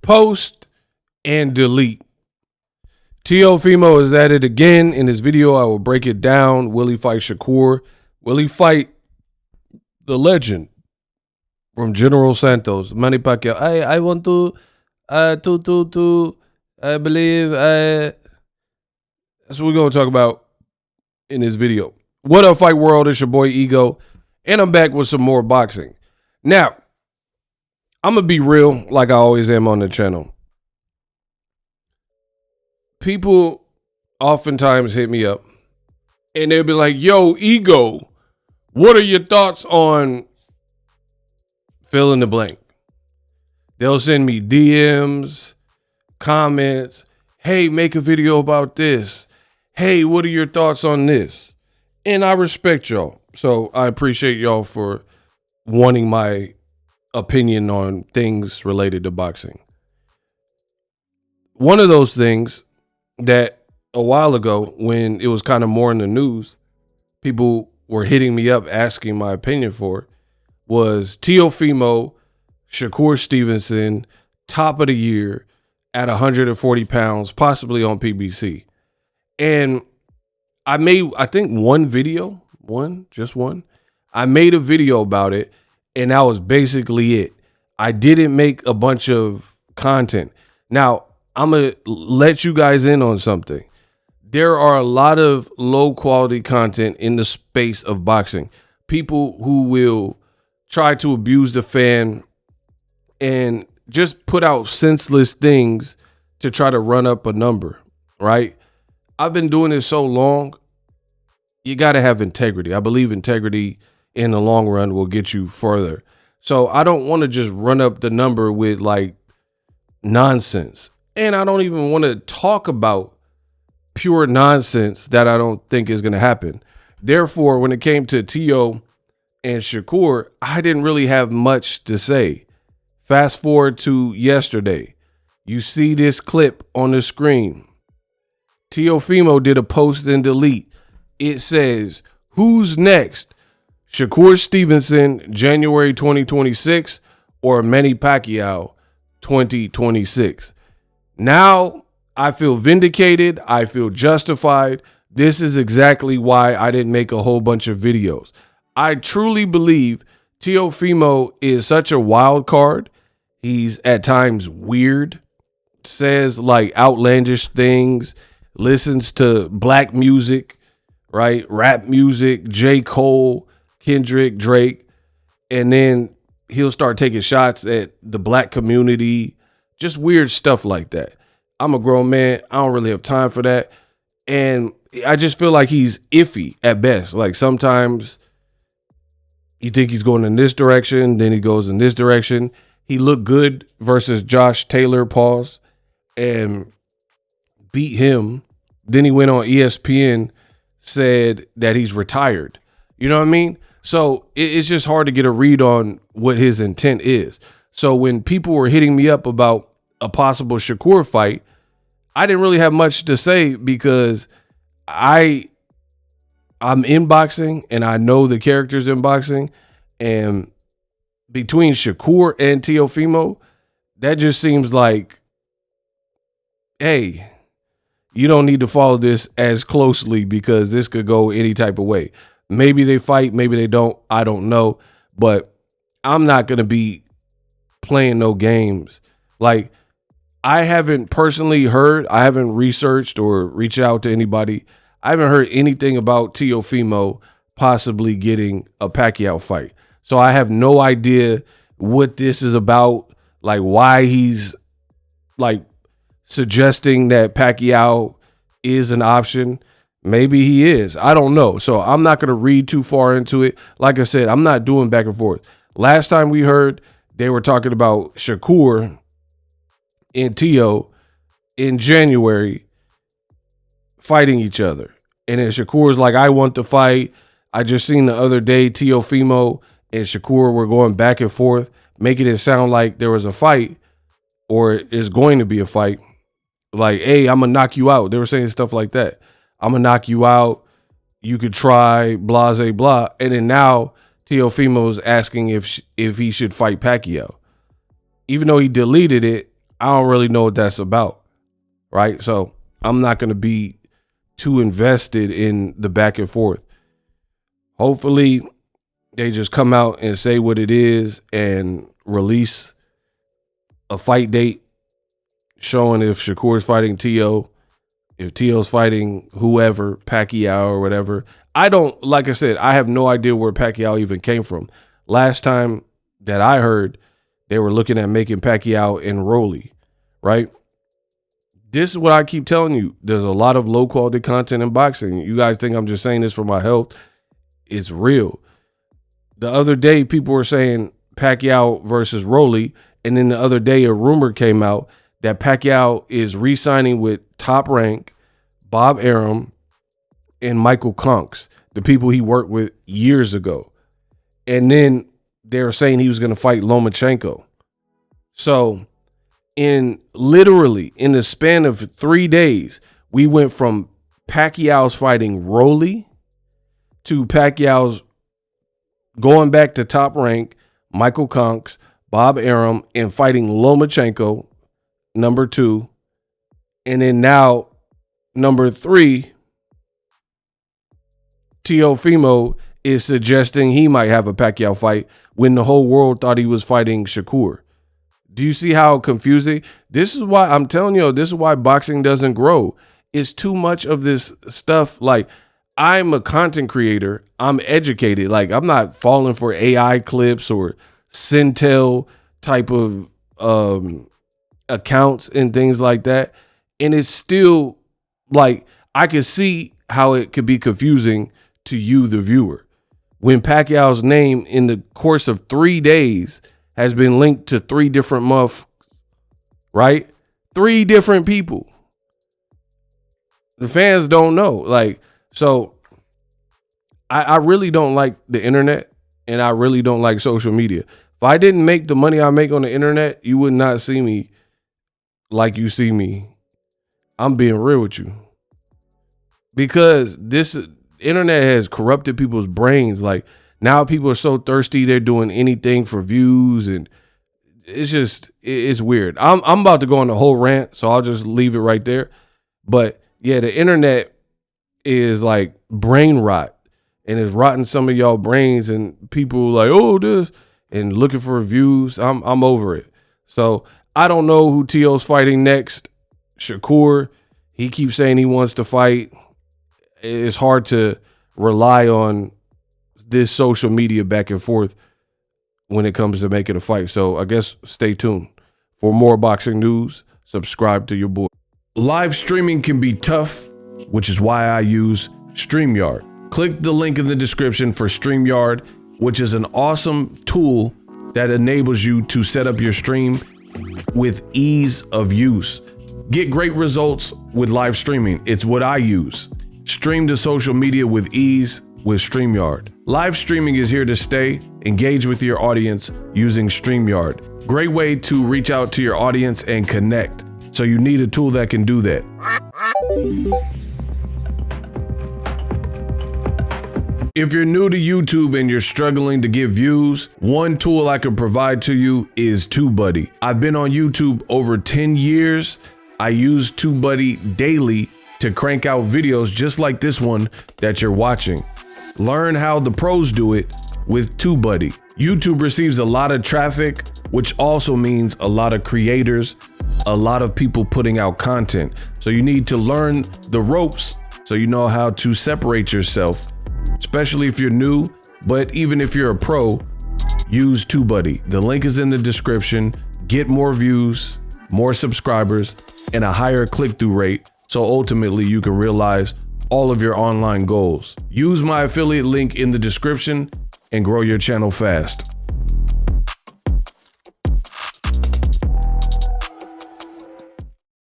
Post and delete. Teofimo is at it again. In this video, I will break it down. Will he fight Shakur? Will he fight the legend from General Santos, Manny Pacquiao? I want to, I believe, that's what we're going to talk about in this video. What up, Fight World? It's your boy Ego, and I'm back with some more boxing. Now, I'm going to be real like I always am on the channel. People oftentimes hit me up and they'll be like, yo, Ego, what are your thoughts on fill in the blank? They'll send me DMs, comments. Hey, make a video about this. Hey, what are your thoughts on this? And I respect y'all. So I appreciate y'all for wanting my opinion on things related to boxing. One of those things that a while ago, when it was kind of more in the news, people were hitting me up asking my opinion for, was Teofimo, Shakur Stevenson, top of the year at 140 pounds, possibly on PBC. And I made, I think, one video, just one. I made a video about it, and that was basically it. I didn't make a bunch of content. Now, I'm going to let you guys in on something. There are a lot of low quality content in the space of boxing. People who will try to abuse the fan and just put out senseless things to try to run up a number, right? I've been doing this so long, you got to have integrity. I believe integrity in the long run will get you further. So I don't want to just run up the number with like nonsense. And I don't even want to talk about pure nonsense that I don't think is going to happen. Therefore, when it came to Teo and Shakur, I didn't really have much to say. Fast forward to yesterday. You see this clip on the screen. Teofimo did a post and delete. It says, who's next? Shakur Stevenson, January 2026, or Manny Pacquiao, 2026. Now I feel vindicated. I feel justified. This is exactly why I didn't make a whole bunch of videos. I truly believe Teofimo is such a wild card. He's at times weird, says like outlandish things, listens to black music, right? Rap music, J. Cole, Kendrick, Drake, and then he'll start taking shots at the black community, just weird stuff like that. I'm a grown man. I don't really have time for that. And I just feel like he's iffy at best. Like sometimes you think he's going in this direction, then he goes in this direction. He looked good versus Josh Taylor, and beat him. Then he went on ESPN, said that he's retired. You know what I mean? So it's just hard to get a read on what his intent is. So when people were hitting me up about a possible Shakur fight, I didn't really have much to say because I'm in boxing and I know the characters in boxing, and between Shakur and Teofimo, that just seems like, hey, you don't need to follow this as closely because this could go any type of way. Maybe they fight, maybe they don't. I don't know. But I'm not going to be playing no games. Like, I haven't personally heard, I haven't researched or reached out to anybody. I haven't heard anything about Teofimo possibly getting a Pacquiao fight. So I have no idea what this is about, like why he's like suggesting that Pacquiao is an option. Maybe he is. I don't know. So I'm not going to read too far into it. Like I said, I'm not doing back and forth. Last time we heard, they were talking about Shakur and Teo in January fighting each other. And then Shakur's like, I want to fight. I just seen the other day Teofimo and Shakur were going back and forth, making it sound like there was a fight or is going to be a fight. Like, hey, I'm going to knock you out. They were saying stuff like that. I'm going to knock you out. You could try, blah, blah, blah. And then now Teofimo's asking if he should fight Pacquiao. Even though he deleted it, I don't really know what that's about, right? So I'm not going to be too invested in the back and forth. Hopefully they just come out and say what it is and release a fight date showing if Shakur's fighting Teo, if Teo's fighting whoever, Pacquiao or whatever. Like I said, I have no idea where Pacquiao even came from. Last time that I heard, they were looking at making Pacquiao and Rolly, right? This is what I keep telling you. There's a lot of low quality content in boxing. You guys think I'm just saying this for my health? It's real. The other day, people were saying Pacquiao versus Rolly, and then the other day, a rumor came out that Pacquiao is re-signing with Top Rank, Bob Arum, and Michael Conks, the people he worked with years ago. And then they were saying he was going to fight Lomachenko. So literally in the span of 3 days, we went from Pacquiao's fighting Rolly to Pacquiao's going back to Top Rank, Michael Conks, Bob Arum, and fighting Lomachenko, number 2. And then now, number 3, Teofimo is suggesting he might have a Pacquiao fight when the whole world thought he was fighting Shakur. Do you see how confusing? This is why I'm telling you, this is why boxing doesn't grow. It's too much of this stuff. Like, I'm a content creator. I'm educated. Like, I'm not falling for AI clips or Centel type of accounts and things like that. And it's still like, I can see how it could be confusing to you, the viewer, when Pacquiao's name in the course of 3 days has been linked to 3 different right? 3 different people. The fans don't know. Like, so I really don't like the internet, and I really don't like social media. If I didn't make the money I make on the internet, you would not see me like you see me. I'm being real with you. Because this internet has corrupted people's brains. Like, now people are so thirsty, they're doing anything for views, and it's weird. I'm about to go on a whole rant, so I'll just leave it right there. But yeah, the internet is like brain rot, and it's rotting some of y'all brains, and people like, oh, this, and looking for views. I'm over it. So I don't know who Teo's fighting next. Shakur, he keeps saying he wants to fight. It's hard to rely on this social media back and forth when it comes to making a fight. So I guess stay tuned. For more boxing news, subscribe to your boy. Live streaming can be tough, which is why I use StreamYard. Click the link in the description for StreamYard, which is an awesome tool that enables you to set up your stream with ease of use. Get great results with live streaming. It's what I use. Stream to social media with ease with StreamYard. Live streaming is here to stay. Engage with your audience using StreamYard. Great way to reach out to your audience and connect. So you need a tool that can do that. If you're new to YouTube and you're struggling to get views, one tool I can provide to you is TubeBuddy. I've been on YouTube over 10 years. I use TubeBuddy daily to crank out videos just like this one that you're watching. Learn how the pros do it with TubeBuddy. YouTube receives a lot of traffic, which also means a lot of creators, a lot of people putting out content. So you need to learn the ropes so you know how to separate yourself, especially if you're new. But even if you're a pro, use TubeBuddy. The link is in the description. Get more views, more subscribers, and a higher click-through rate, so ultimately you can realize all of your online goals. Use my affiliate link in the description and grow your channel fast.